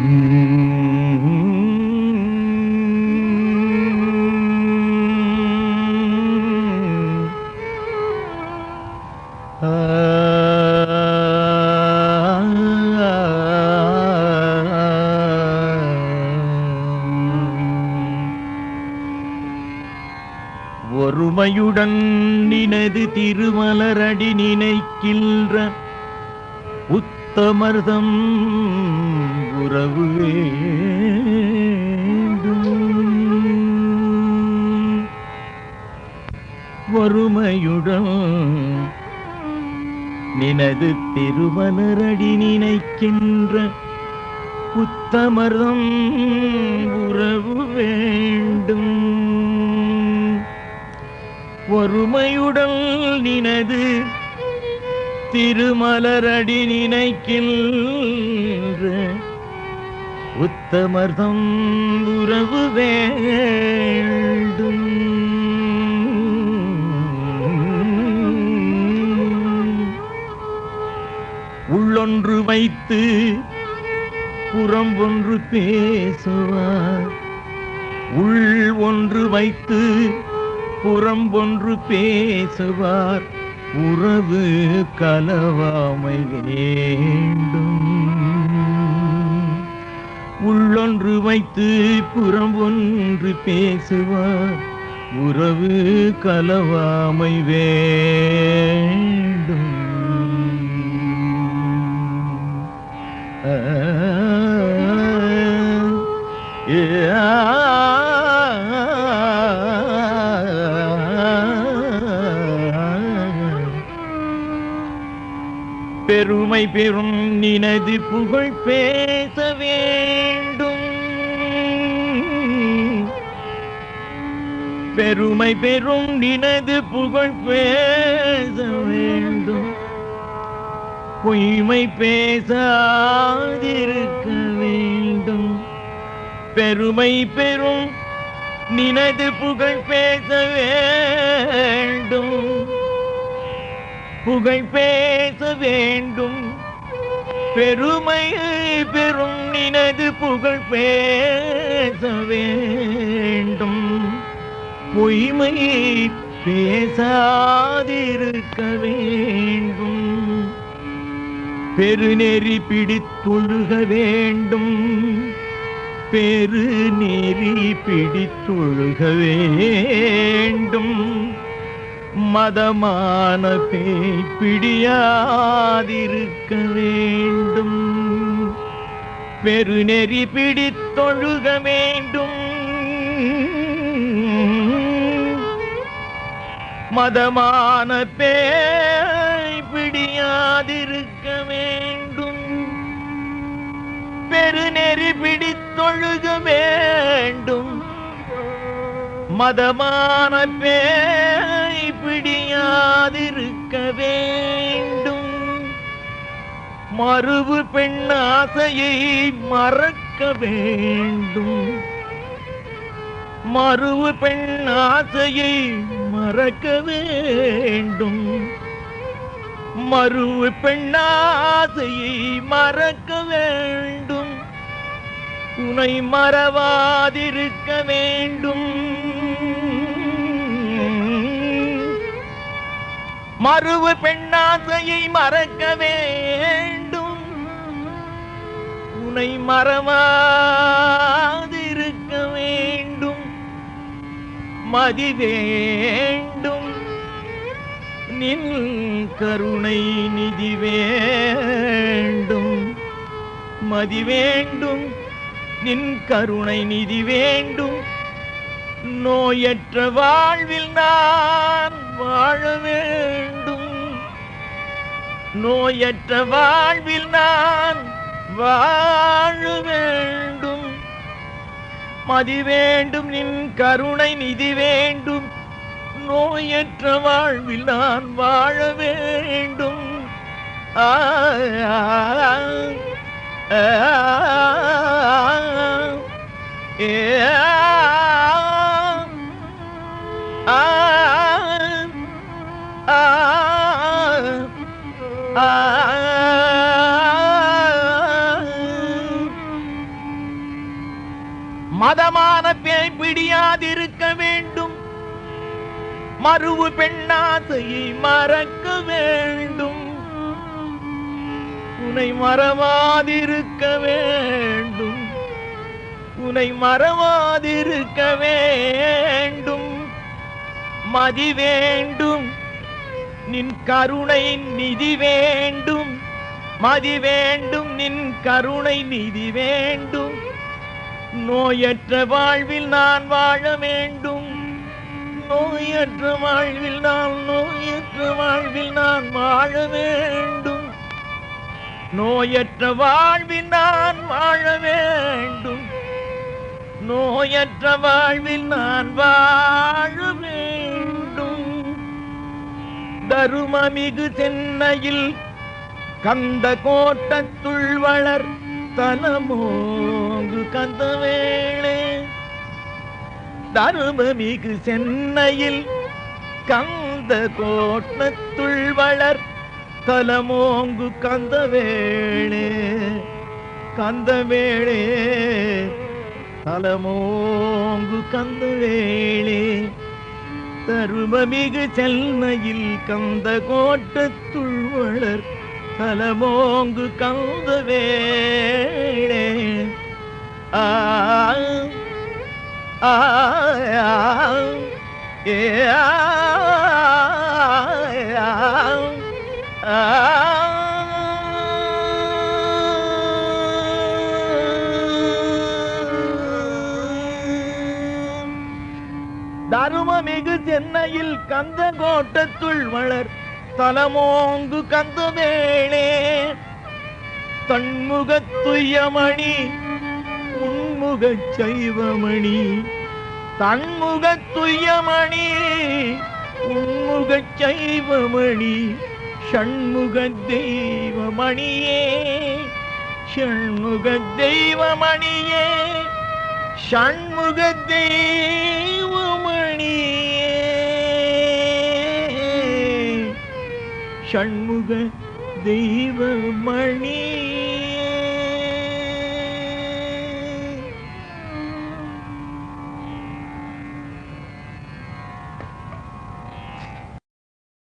ஒருமையுடன் நினது திருமலரடி நினைக்கின்ற உத்தமர்தம் உறவு ஒருமையுடன் நினது திருமலரடி நினைக்கின்ற உத்தமர்தம் உறவு வேண்டும். ஒருமையுடன் நினது திருமலரடி நினைக்கின்ற உத்தமர்தம் உறவு வேண்டும். உள்ளொன்று வைத்து புறம் ஒன்று பேசுவார். உள் ஒன்று வைத்து புறம் ஒன்று பேசுவார். உறவு கலவாமை வேண்டும். உள்ளொன்று வைத்து புறம் ஒன்று பேசுவார். உறவு கலவாமை வேண்டும். பெருமை பெறும் நினது புகழ் பேச வேண்டும். பெருமை பெறும் நினது புகழ் பேச வேண்டும். பொய்மை பேசாதிருக்க வேண்டும். பெருமை பெறும் நினது புகழ் பேச வேண்டும். புகழ் பேச வேண்டும். பெருமை பெறும் நினது புகழ் பேச வேண்டும். பொய்மை பேசாதிருக்க வேண்டும். பெருநெறி பிடித்தொழுக வேண்டும். பெருநெறி பிடித்தொழுக வேண்டும். மதமான பேய் பிடியாதிருக்க வேண்டும். பெருநெறி பிடித்தொழுக வேண்டும். மதமான பேய் பிடியாதிருக்க வேண்டும். பெருநெறி பிடித்தொழுக வேண்டும். மதமான பேய் பிடியாதிருக்க வேண்டும். மறுவு பெண்ணாசையை மறக்க வேண்டும். மறுவு பெண்ணாசையை மறக்க வேண்டும். மறுவு பெண்ணாசையை மறக்க வேண்டும். உனை மறவாதிருக்க வேண்டும். மறுவு பெண்ணாசையை மறக்க வேண்டும். உனை மறவாதிருக்க வேண்டும். மதி வேண்டும். நின் கருணை நிதி வேண்டும். மதி வேண்டும். நின் கருணை நிதி வேண்டும். நோயற்ற வாழ்வில் நான் வாழ வேண்டும். நோயற்ற வாழ்வில் நான் வாழ வேண்டும். மதி வேண்டும். நின் கருணை நிதி வேண்டும். நோயற்ற வாழ்வில் நான் வாழ வேண்டும். மதமான பேய் பிடியாதிருக்க வேண்டும், மறுவு பெண்ணாசையை மறக்க வேண்டும், உன்னை மறவாதிருக்க வேண்டும், உன்னை மறவாதிருக்க வேண்டும். மதி வேண்டும், நின் கருணை நிதி வேண்டும், மதி வேண்டும், நின் கருணை நிதி வேண்டும். நோயற்ற வாழ்வில் நான் வாழ வேண்டும், நோயற்ற வாழ்வில் நோயற்ற வாழ்வில் நான் வாழ வேண்டும், நோயற்ற வாழ்வில் நான் வாழ வேண்டும், நோயற்ற வாழ்வில் நான் வாழ வேண்டும். தருமமிகு சென்னையில் கந்த கோட்டத்துள் வளர் தலமோங்கு கந்தவேளே, தருமமிகு சென்னையில் கந்த கோட்டத்துள் வளர் தலமோங்கு கந்தவேளே, கந்தவேளே தலமோங்கு கந்தவேளே. தருமமிகு சென்னையில் கந்த கோட்டத்துள் வளர் தலமோங்கு கந்தவேளே. ஆ ஆ ஏ தருமமிகு சென்னையில் கந்த கோட்டத்துள் வளர் தலமோங்கு கந்தவேளே. தன்முகத்துயமணி உன்முகச் சைவமணி, தன்முகத்துயமணி உன்முகச் சைவமணி, ஷண்முக தெய்வமணியே, ஷண்முக தெய்வமணியே, ஷண்முக தெய்வமணியே, ஷண்முக தெய்வமணி.